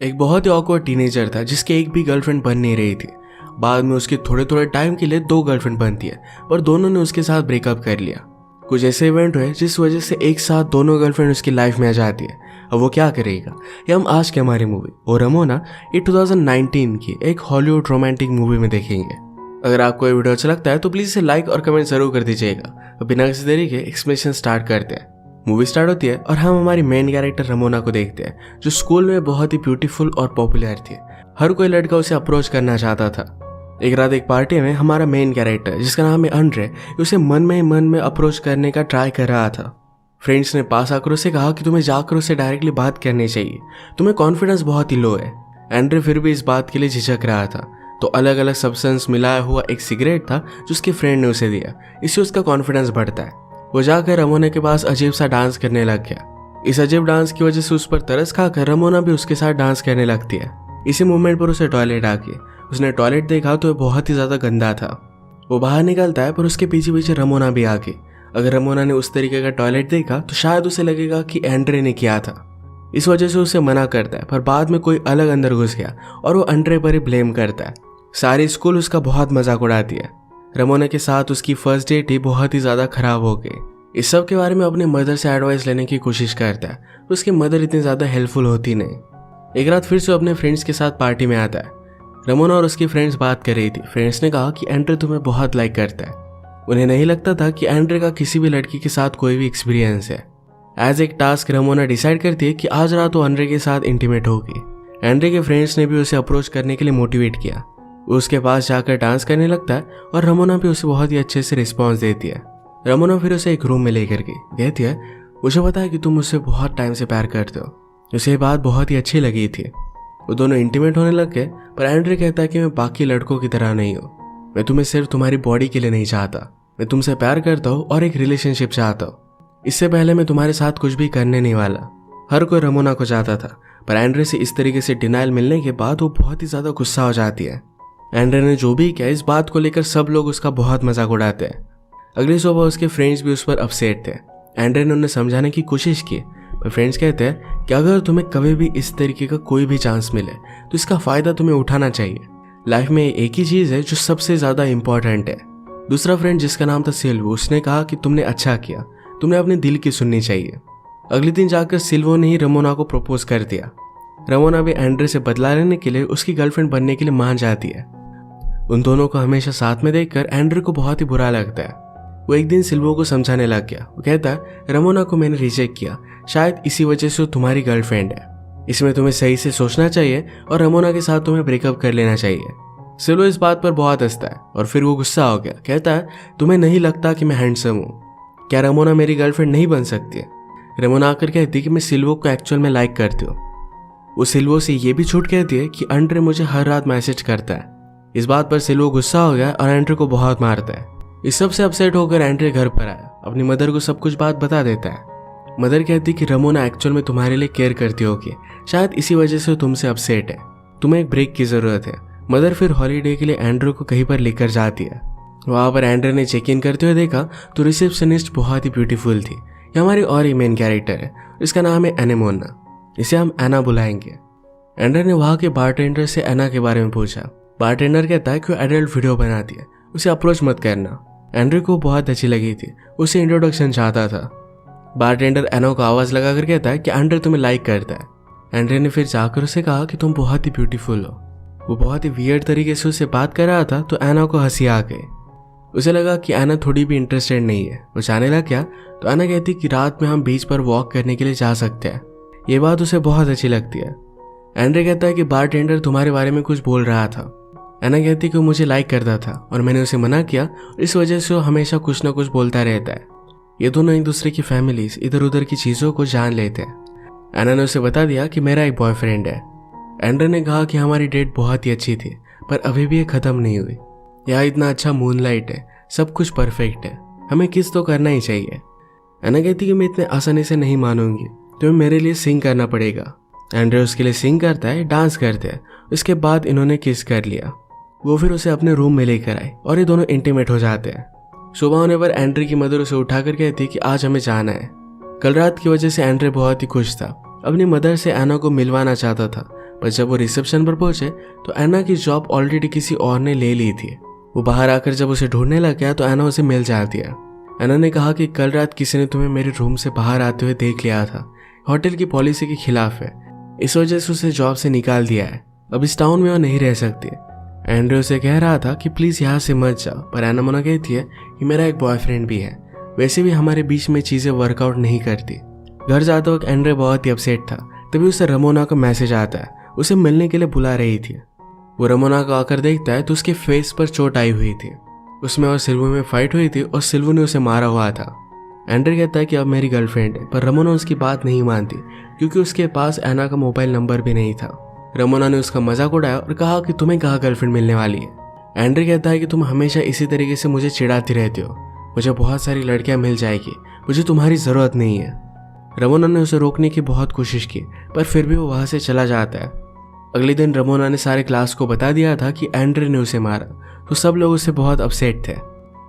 एक बहुत ही awkward teenager था जिसके एक भी गर्लफ्रेंड बन नहीं रही थी। बाद में उसके थोड़े थोड़े टाइम के लिए 2 गर्लफ्रेंड बनती है, पर दोनों ने उसके साथ ब्रेकअप कर लिया। कुछ ऐसे इवेंट हुए जिस वजह से एक साथ दोनों गर्लफ्रेंड उसकी लाइफ में आ जाती है। अब वो क्या करेगा, ये हम आज की हमारी मूवी और रमोना ये 2019 की एक हॉलीवुड रोमांटिक मूवी में देखेंगे। अगर आपको ये वीडियो अच्छा लगता है तो प्लीज इसे लाइक और कमेंट जरूर कर दीजिएगा। तो बिना किसी देरी के एक्सप्लेनेशन स्टार्ट करते हैं। मूवी स्टार्ट होती है और हम हमारी मेन कैरेक्टर रमोना को देखते हैं, जो स्कूल में बहुत ही ब्यूटीफुल और पॉपुलर थी। हर कोई लड़का उसे अप्रोच करना चाहता था। एक रात एक पार्टी में हमारा मेन कैरेक्टर, जिसका नाम है अंड्रे, उसे मन में अप्रोच करने का ट्राई कर रहा था। फ्रेंड्स ने पास आकर उसे कहा कि तुम्हें जाकर उससे डायरेक्टली बात करनी चाहिए, तुम्हें कॉन्फिडेंस बहुत ही लो है। एंड्रे फिर भी इस बात के लिए झिझक रहा था, तो अलग अलग सब्सटेंस मिलाया हुआ एक सिगरेट था जो उसके फ्रेंड ने उसे दिया। इससे उसका कॉन्फिडेंस बढ़ता है। वो जाकर रमोना के पास अजीब सा डांस करने लग गया। इस अजीब डांस की वजह से उस पर तरस खाकर रमोना भी उसके साथ डांस करने लगती है। इसी मूवमेंट पर उसे टॉयलेट आ गई। उसने टॉयलेट देखा तो बहुत ही ज्यादा गंदा था। वो बाहर निकलता है, पर उसके पीछे पीछे रमोना भी आ गई। अगर रमोना ने उस तरीके का टॉयलेट देखा तो शायद उसे लगेगा कि एंड्रे ने किया था। इस वजह से उसे मना करता है, पर बाद में कोई अलग अंदर घुस गया और वो एंड्रे पर ही ब्लेम करता है। सारी स्कूल उसका बहुत मजाक उड़ाती है। रमोना के साथ उसकी फर्स्ट डेट ही बहुत ही ज्यादा खराब हो गई। इस सब के बारे में अपने मदर से एडवाइस लेने की कोशिश करता है, तो उसकी मदर इतनी ज्यादा हेल्पफुल होती नहीं। एक रात फिर से अपने फ्रेंड्स के साथ पार्टी में आता है। रमोना और उसकी फ्रेंड्स बात कर रही थी। फ्रेंड्स ने कहा कि एंड्रे तुम्हें बहुत लाइक करता है। उन्हें नहीं लगता था कि एंड्रे का किसी भी लड़की के साथ कोई भी एक्सपीरियंस है। एज एक टास्क रमोना डिसाइड करती है कि आज रात वो एंड्रे के साथ इंटीमेट होगी। एंड्रे के फ्रेंड्स ने भी उसे अप्रोच करने के लिए मोटिवेट किया। वो उसके पास जाकर डांस करने लगता है और रमोना भी उसे बहुत ही अच्छे से रिस्पॉन्स देती है। रमोना फिर उसे एक रूम में लेकर गई। कहती है, मुझे पता है कि तुम मुझसे बहुत टाइम से प्यार करते हो। उसे ये बात बहुत ही अच्छी लगी थी। वो दोनों इंटीमेट होने लग गए, पर एंड्रे कहता है कि मैं बाकी लड़कों की तरह नहीं हूँ। मैं तुम्हें सिर्फ तुम्हारी बॉडी के लिए नहीं चाहता, मैं तुमसे प्यार करता हूँ और एक रिलेशनशिप चाहता हूँ। इससे पहले मैं तुम्हारे साथ कुछ भी करने नहीं वाला। हर कोई रमोना को चाहता था, पर एंड्रे से इस तरीके से डिनाइल मिलने के बाद वो बहुत ही ज्यादा गुस्सा हो जाती है। एंड्रे ने जो भी किया, इस बात को लेकर सब लोग उसका बहुत मजाक उड़ाते हैं। अगली सुबह उसके फ्रेंड्स भी उस पर अपसेट थे। एंड्रे ने उन्हें समझाने की कोशिश की, पर फ्रेंड्स कहते हैं कि अगर तुम्हें कभी भी इस तरीके का कोई भी चांस मिले तो इसका फायदा तुम्हें उठाना चाहिए। लाइफ में एक ही चीज है जो सबसे ज्यादा इंपॉर्टेंट है। दूसरा फ्रेंड, जिसका नाम था सिल्वो, उसने कहा कि तुमने अच्छा किया, तुमने अपने दिल की सुननी चाहिए। अगले दिन जाकर सिल्वो ने ही रमोना को प्रपोज कर दिया। रमोना भी एंड्रे से बदला लेने के लिए उसकी गर्लफ्रेंड बनने के लिए मान जाती है। उन दोनों को हमेशा साथ में देखकर एंड्रे को बहुत ही बुरा लगता है। वो एक दिन सिल्वो को समझाने लग गया। वो कहता है, रमोना को मैंने रिजेक्ट किया, शायद इसी वजह से वो तुम्हारी गर्लफ्रेंड है। इसमें तुम्हें सही से सोचना चाहिए और रमोना के साथ तुम्हें ब्रेकअप कर लेना चाहिए। सिल्वो इस बात पर बहुत हंसता है और फिर वो गुस्सा हो गया। कहता है, तुम्हें नहीं लगता कि मैं हैंडसम हूँ? क्या रमोना मेरी गर्लफ्रेंड नहीं बन सकती है? रमोना आकर कहती कि मैं सिल्वो को एक्चुअल में लाइक करती हूँ। वो सिल्वो से ये भी झूठ कहती है कि एंड्रे मुझे हर रात मैसेज करता है। इस बात पर सिल्वो गुस्सा हो गया और एंड्रे को बहुत मारता है। इस सब से अपसेट होकर एंड्रे घर पर आया। अपनी मदर को सब कुछ बात बता देता है। मदर कहती कि रमोना एक्चुअल में तुम्हारे लिए केयर करती होगी, शायद इसी वजह से तुमसे अपसेट है, तुम्हें एक ब्रेक की जरूरत है। मदर फिर हॉलीडे के लिए एंड्रे को कहीं पर लेकर जाती है। वहां पर एंड्रे ने चेक इन करते हुए देखा तो रिसेप्शनिस्ट बहुत ही ब्यूटीफुल थी। ये हमारी और एक मेन कैरेक्टर है, इसका नाम है एनेमोना। इसे हम एना बुलाएंगे। एंड्रे ने वहां के बारटेंडर से एना के बारे में पूछा। बारटेंडर कहता है कि वो एडल्ट वीडियो बनाती है, उसे अप्रोच मत करना। एंड्रे को बहुत अच्छी लगी थी, उसे इंट्रोडक्शन चाहता था। बारटेंडर एना को आवाज लगाकर कहता है कि एंड्रे तुम्हें लाइक करता है। एंड्रे ने फिर जाकर उसे कहा कि तुम बहुत ही ब्यूटीफुल हो। वो बहुत ही वियर्ड तरीके से उससे बात कर रहा था, तो एना को हंसी आ गई। उसे लगा कि एना थोड़ी भी इंटरेस्टेड नहीं है। वो जाने लग गया तो एना कहती कि रात में हम बीच पर वॉक करने के लिए जा सकते हैं। ये बात उसे बहुत अच्छी लगती है। एंड्रे कहता है कि बारटेंडर तुम्हारे बारे में कुछ बोल रहा था। एना कहती कि वो मुझे लाइक करता था और मैंने उसे मना किया, इस वजह से वो हमेशा कुछ ना कुछ बोलता रहता है। ये दोनों एक दूसरे की फैमिलीज, इधर उधर की चीजों को जान लेते हैं। एना ने उसे बता दिया कि मेरा एक बॉयफ्रेंड है। एंड्रे ने कहा कि हमारी डेट बहुत ही अच्छी थी, पर अभी भी ये खत्म नहीं हुई। यहाँ इतना अच्छा मूनलाइट है, सब कुछ परफेक्ट है, हमें किस तो करना ही चाहिए। एना कहती कि मैं इतने आसानी से नहीं मानूंगी, तुम्हें मेरे लिए सिंग करना पड़ेगा। एंड्रे उसके लिए सिंग करता है, डांस करते हैं। उसके बाद इन्होंने किस कर लिया। वो फिर उसे अपने रूम में लेकर आए और ये दोनों इंटीमेट हो जाते हैं। सुबह होने पर एंड्रे की मदर उसे उठाकर कहती कि आज हमें जाना है। कल रात की वजह से एंड्रे बहुत ही खुश था। अपनी मदर से एना को मिलवाना चाहता था, पर जब वो रिसेप्शन पर पहुंचे तो एना की जॉब ऑलरेडी किसी और ने ले ली थी। वो बाहर आकर जब उसे ढूंढने लग गया तो एना उसे मिल जाती है। एना ने कहा कि कल रात किसी ने तुम्हें मेरे रूम से बाहर आते हुए देख लिया था, होटल की पॉलिसी के खिलाफ है, इस वजह से उसे जॉब से निकाल दिया है, अब इस टाउन में वो नहीं रह सकती। एंड्रे उसे कह रहा था कि प्लीज यहाँ से मत जाओ, पर एना मना कहती है कि मेरा एक बॉयफ्रेंड भी है, वैसे भी हमारे बीच में चीजें वर्कआउट नहीं करती। घर जाते वक्त एंड्रे बहुत ही अपसेट था। तभी उसे रमोना का मैसेज आता है, उसे मिलने के लिए बुला रही थी। वो रमोना को आकर देखता है तो उसके फेस पर चोट आई हुई थी। उसमें और सिल्वू में फाइट हुई थी और सिल्वू ने उसे मारा हुआ था। एंड्रे कहता है कि अब मेरी गर्लफ्रेंड है, पर रमोना उसकी बात नहीं मानती क्योंकि उसके पास एना का मोबाइल नंबर भी नहीं था। रमोना ने उसका मजाक उड़ाया और कहा कि तुम्हें कहाँ गर्लफ्रेंड मिलने वाली है। एंड्रे कहता है कि तुम हमेशा इसी तरीके से मुझे चिढ़ाती रहती हो, मुझे बहुत सारी लड़कियां मिल जाएगी, मुझे तुम्हारी जरूरत नहीं है। रमोना ने उसे रोकने की बहुत कोशिश की पर फिर भी वो वहां से चला जाता है। अगले दिन रमोना ने सारे क्लास को बता दिया था कि एंड्रे ने उसे मारा, तो सब लोग उससे बहुत अपसेट थे।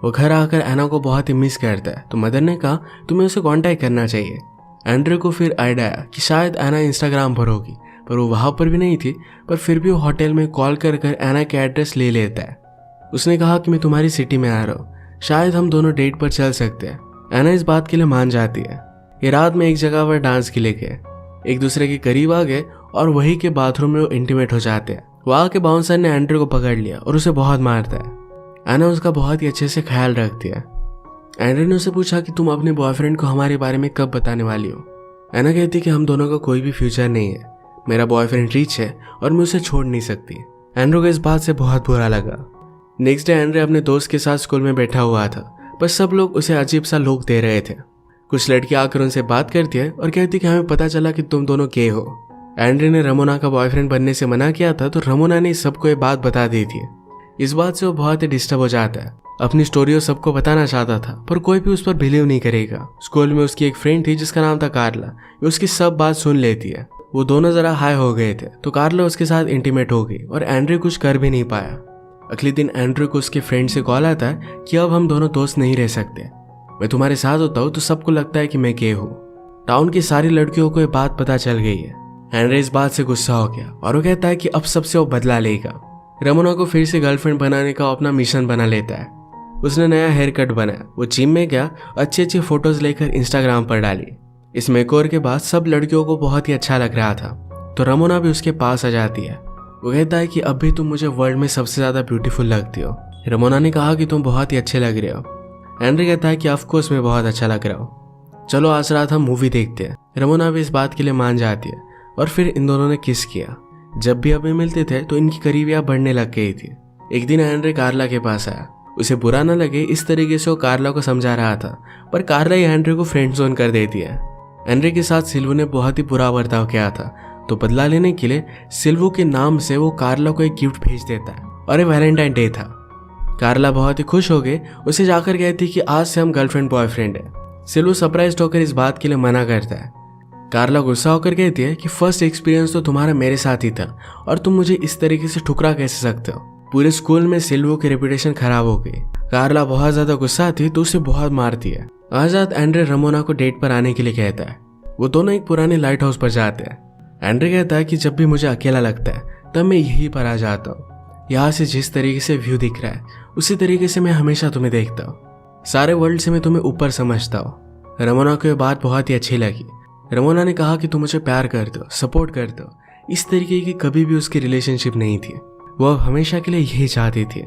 वो घर आकर एना को बहुत ही मिस करता है, तो मदर ने कहा तुम्हें उसे कांटेक्ट करना चाहिए। एंड्रे को फिर आइडिया आया कि शायद एना इंस्टाग्राम पर होगी, पर वो वहां पर भी नहीं थी। पर फिर भी वो होटल में कॉल कर एना के एड्रेस ले लेता है। उसने कहा कि मैं तुम्हारी सिटी में आ रहा हूँ, शायद हम दोनों डेट पर चल सकते हैं। एना इस बात के लिए मान जाती है। ये रात में एक जगह पर डांस के लिए गए, एक दूसरे के करीब आ गए और वही के बाथरूम में वो इंटीमेट हो जाते हैं। वहां के बाउंसर ने एंड्रे को पकड़ लिया और उसे बहुत मारता है। एना उसका बहुत ही अच्छे से ख्याल रखती है। एंड्रे ने उसे पूछा कि तुम अपने बॉयफ्रेंड को हमारे बारे में कब बताने वाली हो। एना कहती कि हम दोनों का कोई भी फ्यूचर नहीं है, मेरा बॉयफ्रेंड रिच है और मैं उसे छोड़ नहीं सकती। एंड्रे को इस बात से बहुत बुरा लगा। नेक्स्ट डे एंड्रे अपने दोस्त के साथ स्कूल में बैठा हुआ था, पर सब लोग उसे अजीब सा लुक दे रहे थे। कुछ लड़कियां आकर उनसे बात करती है और कहती कि हमें पता चला कि तुम दोनों गे हो। एंड्रे ने रमोना का बॉयफ्रेंड बनने से मना किया था, तो रमोना ने सबको ये बात बता दी थी। इस बात से वो बहुत ही डिस्टर्ब हो जाता है। अपनी स्टोरी वो सबको बताना चाहता था, पर कोई भी उस पर बिलीव नहीं करेगा। स्कूल में उसकी एक फ्रेंड थी जिसका नाम था कार्ला, वो उसकी सब बात सुन लेती है। वो दोनों जरा हाई हो गए थे, तो कार्ला उसके साथ इंटीमेट हो गई और एंड्रे कुछ कर भी नहीं पाया। अगले दिन एंड्रे को उसके फ्रेंड से कॉल आता है कि अब हम दोनों दोस्त नहीं रह सकते, मैं तुम्हारे साथ होता हूँ तो सबको लगता है कि मैं गे हूँ। टाउन की सारी लड़कियों को ये बात पता चल गई है। एंड्रे इस बात से गुस्सा हो गया और वो कहता है कि अब सबसे वो बदला लेगा। रमोना को फिर से गर्लफ्रेंड बनाने का अपना मिशन बना लेता है। उसने नया हेयर कट बनाया, वो जिम में गया, अच्छी अच्छी फोटोज लेकर इंस्टाग्राम पर डाली। इस मेकओवर के बाद सब लड़कियों को बहुत ही अच्छा लग रहा था, तो रमोना भी उसके पास आ जाती है। वो कहता है कि अब भी तुम मुझे वर्ल्ड में सबसे ज्यादा ब्यूटीफुल लगती हो। रमोना ने कहा कि तुम बहुत ही अच्छे लग रहे हो। एंड्रे कहता है कि ऑफकोर्स मैं बहुत अच्छा लग रहा हूँ, चलो आज रात हम मूवी देखते हैं। रमोना भी इस बात के लिए मान जाती है और फिर इन दोनों ने किस किया। जब भी अभी मिलते थे तो इनकी करीबियां बढ़ने लग गई थी। एक दिन एंड्रे कार्ला के पास आया, उसे बुरा न लगे इस तरीके से वो कार्ला को समझा रहा था, पर कार्ला ही एंड्रे को फ्रेंड जोन कर देती है। एंड्रे के साथ सिल्वू ने बहुत ही बुरा बर्ताव किया था, तो बदला लेने के लिए सिल्वू के नाम से वो कार्ला को एक गिफ्ट भेज देता है और ये वैलेंटाइन डे था। कार्ला बहुत ही खुश हो गए, उसे जाकर कहती कि आज से हम गर्लफ्रेंड बॉयफ्रेंड है। सिल्वू सरप्राइज होकर इस बात के लिए मना करता है। कार्ला गुस्सा होकर कहती है कि फर्स्ट एक्सपीरियंस तो तुम्हारा मेरे साथ ही था और तुम मुझे इस तरीके से ठुकरा कैसे सकते हो। पूरे स्कूल में सिल्वू की रेपुटेशन खराब हो गई। कार्ला बहुत ज्यादा गुस्सा थी तो उसे बहुत मारती है। आज रात एंड्रे रमोना को डेट पर आने के लिए कहता है। वो दोनों एक पुराने लाइट हाउस पर जाते हैं। एंड्रे कहता है कि जब भी मुझे अकेला लगता है तब मैं यहीं पर आ जाता हूँ। यहाँ से जिस तरीके से व्यू दिख रहा है उसी तरीके से मैं हमेशा तुम्हें देखता हूँ। सारे वर्ल्ड से मैं तुम्हें ऊपर समझता हूँ। रमोना को यह बात बहुत ही अच्छी लगी। रमोना ने कहा कि तुम मुझे प्यार करते हो, सपोर्ट करते हो। इस तरीके की कभी भी उसकी रिलेशनशिप नहीं थी, वो अब हमेशा के लिए यही चाहती थी।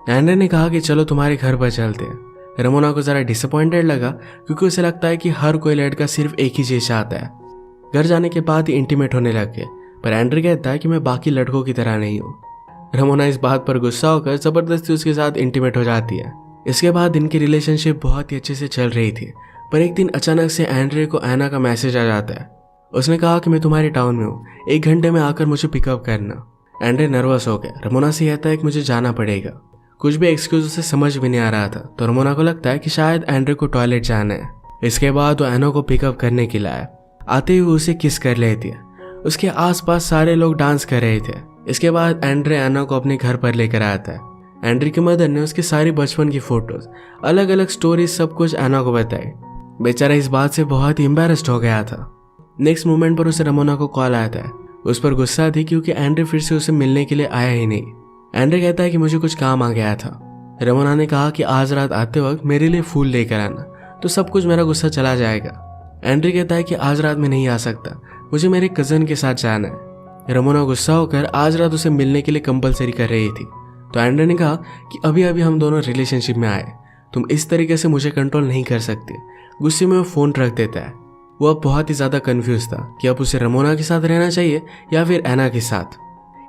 एंड्रे ने कहा कि चलो तुम्हारे घर पर चलते हैं। रमोना को जरा डिसअपॉइंटेड लगा क्योंकि उसे लगता है कि हर कोई लड़का सिर्फ एक ही चीज चाहता है। घर जाने के बाद ही इंटीमेट होने लग गए, पर एंड्रे कहता है कि मैं बाकी लड़कों की तरह नहीं हूँ। रमोना इस बात पर गुस्सा होकर जबरदस्ती उसके साथ इंटीमेट हो जाती है। इसके बाद इनकी रिलेशनशिप बहुत ही अच्छे से चल रही थी, पर एक दिन अचानक से एंड्रे को एना का मैसेज आ जाता है। उसने कहा कि मैं तुम्हारे टाउन में हूँ, 1 घंटे में आकर मुझे पिकअप करना। एंड्रे नर्वस हो गया। रमोना से कहता है कि मुझे जाना पड़ेगा। कुछ भी एक्सक्यूज उसे समझ भी नहीं आ रहा था, तो रमोना को लगता है कि शायद एंड्रे को टॉयलेट जाना है। इसके बाद वो एना को पिकअप करने के लिए आया। आते हुए उसे किस कर लेती है। उसके आसपास सारे लोग डांस कर रहे थे। इसके बाद एंड्रे एना को अपने घर पर लेकर आता है। एंड्रे की मदर ने उसकी सारी बचपन की फोटोज, अलग अलग स्टोरीज सब कुछ एना को बताई। बेचारा इस बात से बहुत ही एम्बैरेस्ड हो गया था। नेक्स्ट मोमेंट पर उसे रमोना को कॉल आता है। उस पर गुस्सा थी क्योंकि एंड्रे फिर से उसे मिलने के लिए आया ही नहीं। एंड्रे कहता है कि मुझे कुछ काम आ गया था। रमोना ने कहा कि आज रात आते वक्त मेरे लिए फूल लेकर आना, तो सब कुछ मेरा गुस्सा चला जाएगा। एंड्रे कहता है कि आज रात में नहीं आ सकता, मुझे मेरे कजन के साथ जाना है। रमोना गुस्सा होकर आज रात उसे मिलने के लिए कंपलसरी कर रही थी। तो एंड्रे ने कहा कि अभी अभी हम दोनों रिलेशनशिप में आए, तुम इस तरीके से मुझे कंट्रोल नहीं कर सकते। गुस्से में वो फोन रख देता है। वो अब बहुत ही ज्यादा कंफ्यूज था कि अब उसे रमोना के साथ रहना चाहिए या फिर एना के साथ।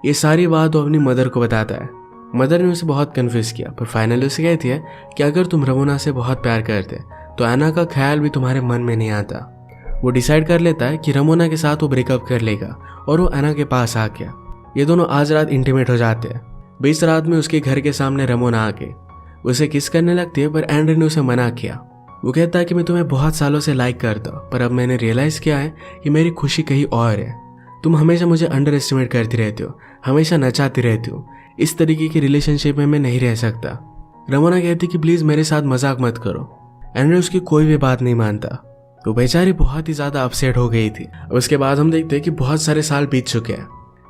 ये सारी बात वो अपनी मदर को बताता है। मदर ने उसे बहुत कंफ्यूज किया, पर फाइनली उसे कहती है कि अगर तुम रमोना से बहुत प्यार करते तो एना का ख्याल भी तुम्हारे मन में नहीं आता। वो डिसाइड कर लेता है कि रमोना के साथ वो ब्रेकअप कर लेगा और वो एना के पास आ गया। ये दोनों आज रात इंटीमेट हो जाते हैं। बीच रात में उसके घर के सामने रमोना आके उसे किस करने लगती है, पर एंड्रे ने उसे मना किया। वो कहता है कि मैं तुम्हें बहुत सालों से लाइक करता हूँ, पर अब मैंने रियलाइज किया है कि मेरी खुशी कहीं और है। तुम हमेशा मुझे अंडर एस्टिमेट करती रहती हो, हमेशा नचाती रहती हो। इस तरीके की रिलेशनशिप में मैं नहीं रह सकता। रमोना कहती कि प्लीज मेरे साथ मजाक मत करो। एंड्रे उसकी कोई भी बात नहीं मानता। वो बेचारी बहुत ही ज्यादा अपसेट हो गई थी। उसके बाद हम देखते हैं कि बहुत सारे साल बीत चुके हैं।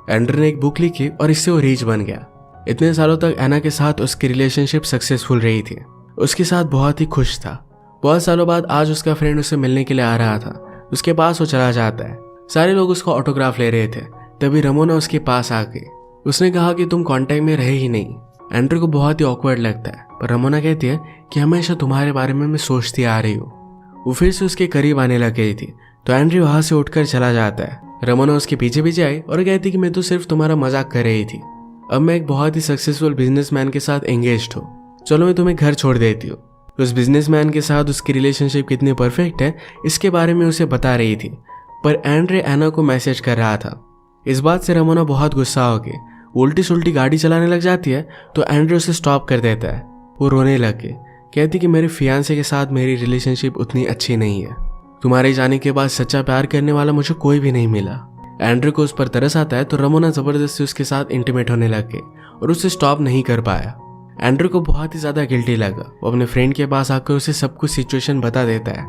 एंड्रे ने एक बुक लिखी और इससे वो रीच बन गया। इतने सालों तक एना के साथ उसकी रिलेशनशिप सक्सेसफुल रही थी। उसके साथ बहुत ही खुश था। बहुत सालों बाद आज उसका फ्रेंड उसे मिलने के लिए आ रहा था। उसके पास वो चला जाता है। सारे लोग उसका ऑटोग्राफ ले रहे थे। तभी रमोना उसके पास आ गई। उसने कहा कि तुम कांटेक्ट में रहे ही नहीं। एंड्रे को बहुत ही ऑकवर्ड लगता है, पर रमोना कहती है कि हमेशा तुम्हारे बारे में मैं सोचती आ रही हूँ। वो फिर से उसके करीब आने लग गई थी, तो एंड्रे वहां से उठकर चला जाता है। रमोना उसके पीछे पीछे आई और कहती कि मैं तो सिर्फ तुम्हारा मजाक कर रही थी। अब मैं एक बहुत ही सक्सेसफुल बिजनेसमैन के साथ एंगेज्ड हूँ। चलो मैं तुम्हें घर छोड़ देती हूँ। उस बिजनेसमैन के साथ उसकी रिलेशनशिप कितनी परफेक्ट है इसके बारे में उसे बता रही थी, पर एंड्रे एना को मैसेज कर रहा था। इस बात से रमोना बहुत गुस्सा हो गई। उल्टी सुल्टी गाड़ी चलाने लग जाती है, तो एंड्रे उसे स्टॉप कर देता है। वो रोने लग गई। कहती कि मेरे फियांसे के साथ मेरी रिलेशनशिप उतनी अच्छी नहीं है। तुम्हारे जाने के बाद सच्चा प्यार करने वाला मुझे कोई भी नहीं मिला। एंड्रे को उस पर तरस आता है, तो रमोना जबरदस्ती उसके साथ इंटीमेट होने लग गई और उसे स्टॉप नहीं कर पाया। एंड्रे को बहुत ही ज्यादा गिल्टी लगा। वो अपने फ्रेंड के पास आकर उसे सब कुछ सिचुएशन बता देता है।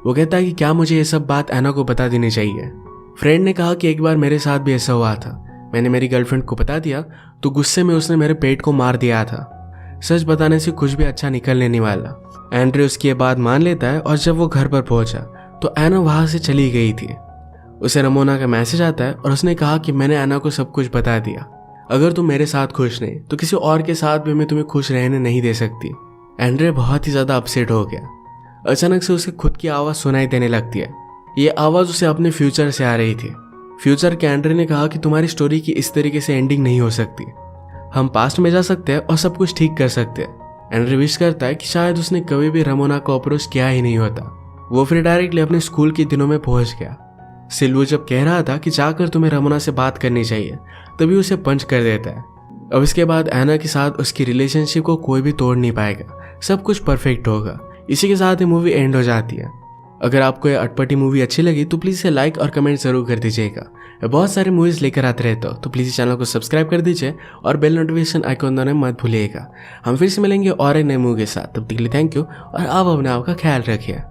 वो कहता है कि क्या मुझे ये सब बात एना को बता देनी चाहिए। फ्रेंड ने कहा कि एक बार मेरे साथ भी ऐसा हुआ था। मैंने मेरी गर्लफ्रेंड को बता दिया तो गुस्से में उसने मेरे पेट को मार दिया था। सच बताने से कुछ भी अच्छा निकलने नहीं वाला। एंड्रे उसकी ये बात मान लेता है और जब वो घर पर पहुंचा तो एना वहां से चली गई थी। उसे रमोना का मैसेज आता है और उसने कहा कि मैंने एना को सब कुछ बता दिया। अगर तुम मेरे साथ खुश नहीं तो किसी और के साथ भी मैं तुम्हें खुश रहने नहीं दे सकती। एंड्रे बहुत ही ज्यादा अपसेट हो गया। अचानक से उसे खुद की आवाज सुनाई देने लगती है। ये आवाज उसे अपने फ्यूचर से आ रही थी। फ्यूचर के एंड्रे ने कहा कि तुम्हारी स्टोरी की इस तरीके से एंडिंग नहीं हो सकती। हम पास्ट में जा सकते हैं और सब कुछ ठीक कर सकते हैं। एंड्रे विश करता है कि शायद उसने कभी भी रमोना को अप्रोच किया ही नहीं होता। वो फिर डायरेक्टली अपने स्कूल के दिनों में पहुंच गया। सिल्वू जब कह रहा था कि जाकर तुम्हें रमोना से बात करनी चाहिए, तभी उसे पंच कर देता है। अब इसके बाद एना के साथ उसकी रिलेशनशिप को कोई भी तोड़ नहीं पाएगा। सब कुछ परफेक्ट होगा। इसी के साथ ही मूवी एंड हो जाती है। अगर आपको ये अटपटी मूवी अच्छी लगी तो प्लीज़ इसे लाइक और कमेंट जरूर कर दीजिएगा। मैं बहुत सारे मूवीज़ लेकर आते रहता हूँ, तो प्लीज़ चैनल को सब्सक्राइब कर दीजिए और बेल नोटिफिकेशन आइकॉन दबाना मत भूलिएगा। हम फिर से मिलेंगे और एक नए मूवी के साथ। तब तक के लिए थैंक यू और आप अपने आप का ख्याल रखिए।